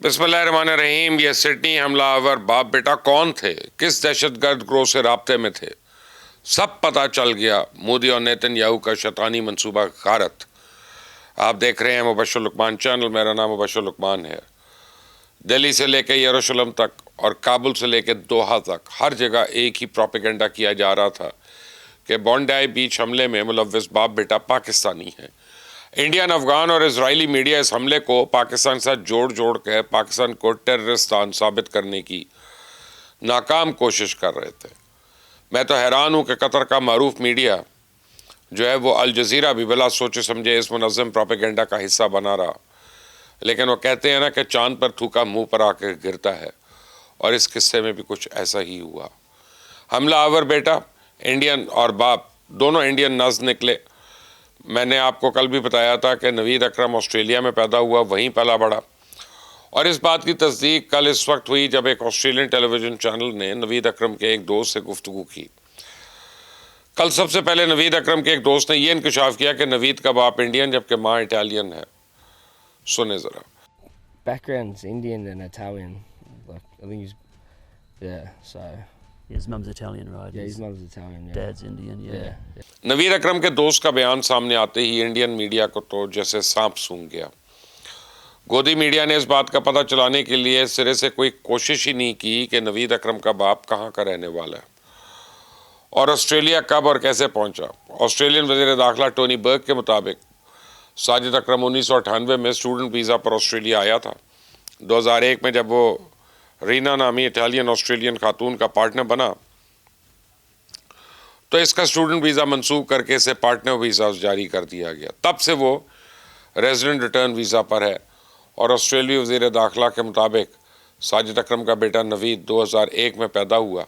بسم اللہ الرحمن الرحیم. یہ سڈنی حملہ آور باپ بیٹا کون تھے, کس دہشت گرد گروہ سے رابطے میں تھے, سب پتہ چل گیا. مودی اور نیتن یاہو کا شیطانی منصوبہ غارت. آپ دیکھ رہے ہیں مبشر لقمان چینل. میرا نام مبشر لقمان ہے. دہلی سے لے کے یروشلم تک اور کابل سے لے کے دوحہ تک ہر جگہ ایک ہی پروپیگنڈا کیا جا رہا تھا کہ بونڈائی بیچ حملے میں ملوث باپ بیٹا پاکستانی ہیں. انڈین, افغان اور اسرائیلی میڈیا اس حملے کو پاکستان کے ساتھ جوڑ کے پاکستان کو ٹیررستان ثابت کرنے کی ناکام کوشش کر رہے تھے. میں تو حیران ہوں کہ قطر کا معروف میڈیا جو ہے وہ الجزیرہ بھی بلا سوچے سمجھے اس منظم پروپیگنڈا کا حصہ بنا رہا. لیکن وہ کہتے ہیں نا کہ چاند پر تھوکا منہ پر آ کے گرتا ہے, اور اس قصے میں بھی کچھ ایسا ہی ہوا. حملہ آور بیٹا انڈین اور باپ دونوں انڈین ناز نکلے. میں نے آپ کو کل بھی بتایا تھا کہ نوید اکرم آسٹریلیا میں پیدا ہوا, وہیں پلا بڑھا, اور اس بات کی تصدیق کل اس وقت ہوئی جب ایک آسٹریلین ٹیلی ویژن چینل نے نوید اکرم کے ایک دوست سے گفتگو کی. کل سب سے پہلے نوید اکرم کے ایک دوست نے یہ انکشاف کیا کہ نوید کا باپ انڈین جبکہ ماں اٹالین ہے. سنیں ذرا. Background's Indian and Italian. Like, I think he's, yeah, so. His mum's Italian, right? Yeah, his mum's Italian, yeah. Dad's Indian, yeah. نوید اکرم کے دوست کا بیان سامنے آتے ہی انڈین میڈیا کو تو جیسے سانپ سونگھ گیا. گودی میڈیا نے اس بات کا پتہ چلانے کے لیے سرے سے کوئی کوشش ہی نہیں کی کہ نوید اکرم کا باپ کہاں کا رہنے والا ہے اور آسٹریلیا کب اور کیسے پہنچا. آسٹریلین وزیر داخلہ ٹونی برگ کے مطابق ساجد اکرم 1998 میں اسٹوڈنٹ ویزا پر آسٹریلیا آیا تھا. 2001 میں جب وہ رینا نامی اٹالین آسٹریلین خاتون کا پارٹنر بنا تو اس کا اسٹوڈنٹ ویزا منسوخ کر کے اسے پارٹنر ویزا جاری کر دیا گیا. تب سے وہ ریزیڈنٹ ریٹرن ویزا پر ہے, اور آسٹریلوی وزیر داخلہ کے مطابق ساجد اکرم کا بیٹا نوید 2001 میں پیدا ہوا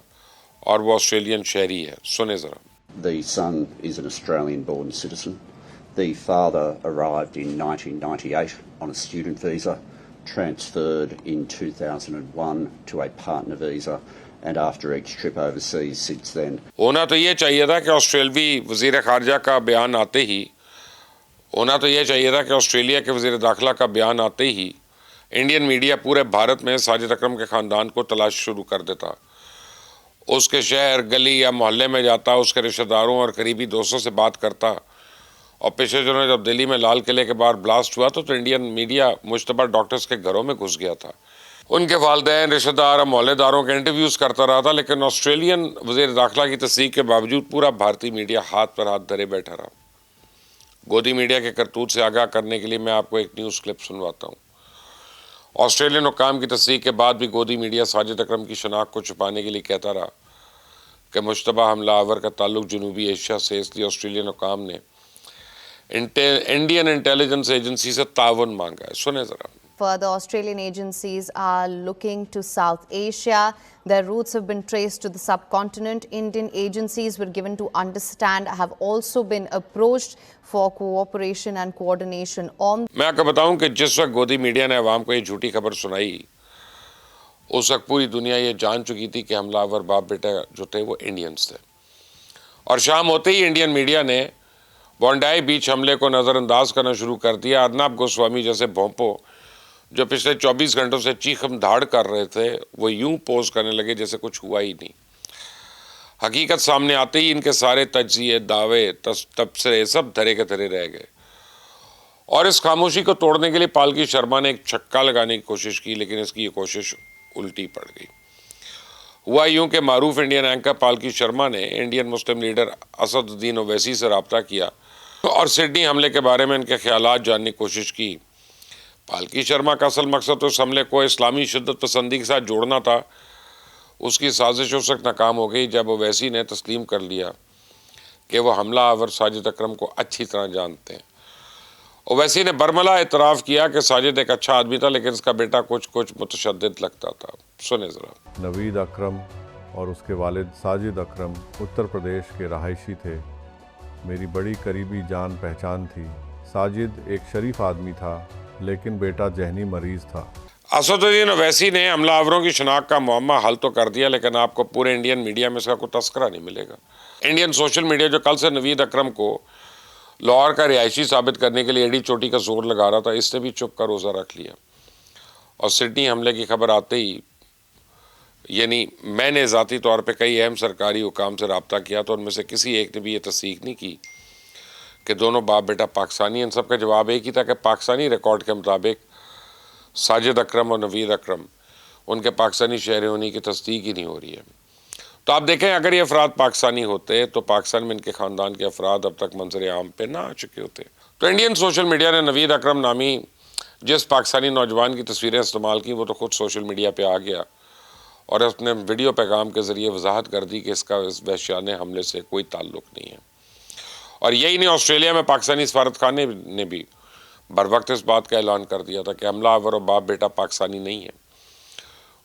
اور وہ آسٹریلین شہری ہے. سنیں ذرا. The son is an Australian-born citizen. The father arrived in 1998 on a student visa, transferred in 2001 to a partner visa, and after each trip overseas since then. ہونا تو یہ چاہیے تھا کہ آسٹریلوی وزیر خارجہ کا بیان آتے ہی آسٹریلیا کے وزیر داخلہ کا بیان آتے ہی انڈین میڈیا پورے بھارت میں ساجد اکرم کے خاندان کو تلاش شروع کر دیتا. اس کے شہر, گلی یا محلے میں جاتا, اس کے رشتہ داروں اور قریبی دوستوں سے بات کرتا. اور پچھلے دنوں جب دلی میں لال قلعے کے باہر بلاسٹ ہوا تو انڈین میڈیا مشتبہ ڈاکٹرز کے گھروں میں گھس گیا تھا. ان کے والدین, رشتہ دار اور محلے داروں کے انٹرویوز کرتا رہا تھا. لیکن آسٹریلین وزیر داخلہ کی تصدیق کے باوجود پورا بھارتی میڈیا ہاتھ پر ہاتھ دھرے بیٹھا رہا. گودی میڈیا کے کرتوت سے آگاہ کرنے کے لیے میں آپ کو ایک نیوز کلپ سنواتا ہوں. آسٹریلین حکام کی تصدیق کے بعد بھی گودی میڈیا ساجد اکرم کی شناخت کو چھپانے کے لیے کہتا رہا کہ مشتبہ حملہ آور کا تعلق جنوبی ایشیا سے, اس لیے آسٹریلین حکام نے انڈین انٹیلیجنس ایجنسی سے تعاون مانگا ہے. سنیں ذرا. Further, Australian agencies are looking to South Asia. Their roots have been traced to the subcontinent. Indian agencies were given to understand have also been approached for cooperation and coordination on. میں آپ کو بتاؤں کہ جس وقت گودی media نے عوام کو یہ جھوٹی خبر سنائی اس وقت پوری دنیا یہ جان چکی تھی کہ حملہ آور باپ بیٹا جو تھے وہ انڈینز تھے. اور شام ہوتے ہی انڈین میڈیا نے بونڈائی بیچ حملے کو نظر انداز کرنا شروع کر دیا. ارنب گوسوامی جیسے بھونپو جو پچھلے 24 گھنٹوں سے چیخم دھاڑ کر رہے تھے وہ یوں پوز کرنے لگے جیسے کچھ ہوا ہی نہیں. حقیقت سامنے آتے ہی ان کے سارے تجزیے, دعوے, تبصرے سب دھرے کے دھرے رہ گئے. اور اس خاموشی کو توڑنے کے لیے پالکی شرما نے ایک چھکا لگانے کی کوشش کی, لیکن اس کی یہ کوشش الٹی پڑ گئی. ہوا یوں کہ معروف انڈین اینکر پالکی شرما نے انڈین مسلم لیڈر اسد الدین اویسی سے رابطہ کیا اور سڈنی حملے کے بارے میں ان کے خیالات جاننے کی کوشش کی. پالکی شرما کا اصل مقصد تو اس حملے کو اسلامی شدت پسندی کے ساتھ جوڑنا تھا. اس کی سازش اس وقت ناکام ہو گئی جب اویسی نے تسلیم کر لیا کہ وہ حملہ آور ساجد اکرم کو اچھی طرح جانتے ہیں. اویسی نے برملا اعتراف کیا کہ ساجد ایک اچھا آدمی تھا لیکن اس کا بیٹا کچھ متشدد لگتا تھا. سنیں ذرا. نوید اکرم اور اس کے والد ساجد اکرم اتر پردیش کے رہائشی تھے. میری بڑی قریبی جان پہچان تھی. ساجد ایک شریف آدمی تھا لیکن بیٹا ذہنی مریض تھا. اسد الدین اویسی نے حملہ آوروں کی شناخت کا معمہ حل تو کر دیا لیکن آپ کو پورے انڈین میڈیا میں اس کا کوئی تذکرہ نہیں ملے گا. انڈین سوشل میڈیا جو کل سے نوید اکرم کو لاہور کا رہائشی ثابت کرنے کے لیے ایڑی چوٹی کا زور لگا رہا تھا, اس نے بھی چپ کا روزہ رکھ لیا. اور سڈنی حملے کی خبر آتے ہی یعنی میں نے ذاتی طور پہ کئی اہم سرکاری حکام سے رابطہ کیا تو ان میں سے کسی ایک نے بھی یہ تصدیق نہیں کی کہ دونوں باپ بیٹا پاکستانی ہیں۔ ان سب کا جواب ایک ہی تھا کہ پاکستانی ریکارڈ کے مطابق ساجد اکرم اور نوید اکرم ان کے پاکستانی شہری ہونے کی تصدیق ہی نہیں ہو رہی ہے۔ تو آپ دیکھیں اگر یہ افراد پاکستانی ہوتے تو پاکستان میں ان کے خاندان کے افراد اب تک منظر عام پہ نہ آ چکے ہوتے۔ تو انڈین سوشل میڈیا نے نوید اکرم نامی جس پاکستانی نوجوان کی تصویریں استعمال کی وہ تو خود سوشل میڈیا پہ آ گیا اور اس نے ویڈیو پیغام کے ذریعے وضاحت کر دی کہ اس کا اس وحشیانہ حملے سے کوئی تعلق نہیں ہے۔ اور یہی نہیں، آسٹریلیا میں پاکستانی سفارت خانے نے بھی بر وقت اس بات کا اعلان کر دیا تھا کہ حملہ آور اور باپ بیٹا پاکستانی نہیں ہے۔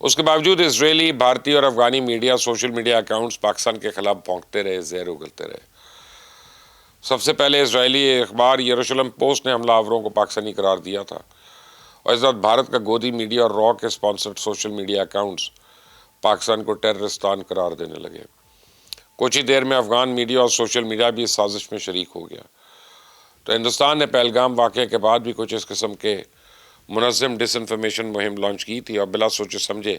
اس کے باوجود اسرائیلی، بھارتی اور Afghani media, social media accounts Pakistan کے خلاف بھونکتے رہے، زہر اگلتے رہے۔ سب سے پہلے اسرائیلی اخبار یروشلم پوسٹ نے حملہ آوروں کو پاکستانی قرار دیا تھا اور اس وقت بھارت کا گودی میڈیا اور را کے sponsored social media accounts Pakistan کو ٹیررستان قرار دینے لگے۔ کچھ ہی دیر میں افغان میڈیا اور سوشل میڈیا بھی اس سازش میں شریک ہو گیا۔ تو ہندوستان نے پہلگام واقعے کے بعد بھی کچھ اس قسم کے منظم ڈس انفارمیشن مہم لانچ کی تھی اور بلا سوچے سمجھے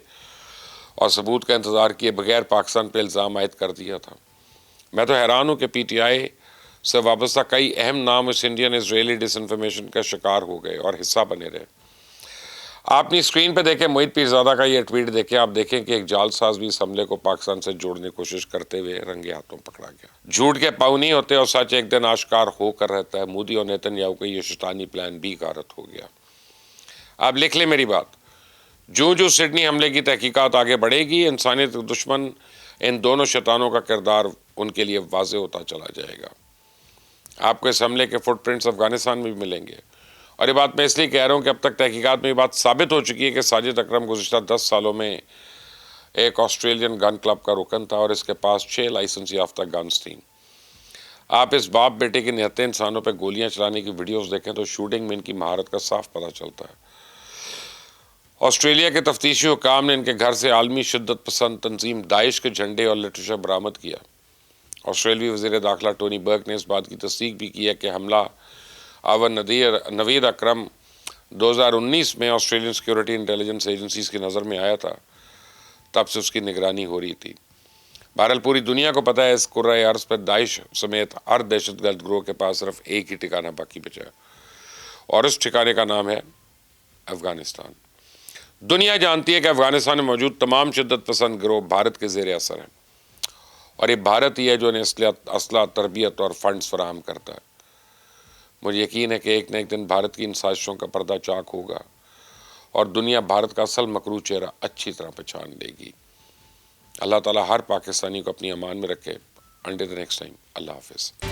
اور ثبوت کا انتظار کیے بغیر پاکستان پہ الزام عائد کر دیا تھا۔ میں تو حیران ہوں کہ پی ٹی آئی سے وابستہ کئی اہم نام اس انڈین اسرائیلی ڈس انفارمیشن کا شکار ہو گئے اور حصہ بنے رہے۔ آپ اپنی اسکرین پہ دیکھیں، موہت پیرزادہ کا یہ ٹویٹ دیکھیں، آپ دیکھیں کہ ایک جعل ساز بھی اس حملے کو پاکستان سے جوڑنے کی کوشش کرتے ہوئے رنگے ہاتھوں پکڑا گیا۔ جھوٹ کے پاؤں نہیں ہوتے اور سچ ایک دن آشکار ہو کر رہتا ہے۔ مودی اور نیتن یاہو کا یہ شیطانی پلان بھی غارت ہو گیا۔ آپ لکھ لیں میری بات، جو سڈنی حملے کی تحقیقات آگے بڑھے گی، انسانیت کے دشمن ان دونوں شیطانوں کا کردار ان کے لیے واضح ہوتا چلا جائے گا۔ آپ کو اس حملے کے فٹ پرنٹس افغانستان میں بھی ملیں گے، اور یہ بات میں اس لیے کہہ رہا ہوں کہ اب تک تحقیقات میں یہ بات ثابت ہو چکی ہے کہ ساجد اکرم گزشتہ 10 سالوں میں ایک آسٹریلین گن کلب کا رکن تھا اور اس کے پاس 6 لائسنس یافتہ گنز تھیں۔ آپ اس باپ بیٹے کی نہتے انسانوں پہ گولیاں چلانے کی ویڈیوز دیکھیں تو شوٹنگ میں ان کی مہارت کا صاف پتہ چلتا ہے۔ آسٹریلیا کے تفتیشی حکام نے ان کے گھر سے عالمی شدت پسند تنظیم داعش کے جھنڈے اور لٹریچر برآمد کیا۔ آسٹریلوی وزیر داخلہ ٹونی برک نے اس بات کی تصدیق بھی کی ہے کہ حملہ آور نوید اکرم 2019 میں آسٹریلین سیکیورٹی انٹیلیجنس ایجنسیز کی نظر میں آیا تھا، تب سے اس کی نگرانی ہو رہی تھی۔ بہرحال پوری دنیا کو پتہ ہے اس کرۂ ارض پر داعش سمیت ہر دہشت گرد گروہ کے پاس صرف ایک ہی ٹھکانہ باقی بچا ہے اور اس ٹھکانے کا نام ہے افغانستان۔ دنیا جانتی ہے کہ افغانستان میں موجود تمام شدت پسند گروہ بھارت کے زیر اثر ہیں اور یہ بھارت ہی ہے جو انہیں اسلحہ، تربیت اور فنڈز فراہم کرتا ہے۔ مجھے یقین ہے کہ ایک نہ ایک دن بھارت کی ان سازشوں کا پردہ چاک ہوگا اور دنیا بھارت کا اصل مکروہ چہرہ اچھی طرح پہچان لے گی۔ اللہ تعالیٰ ہر پاکستانی کو اپنی امان میں رکھے۔ انٹل دی نیکسٹ ٹائم، اللہ حافظ۔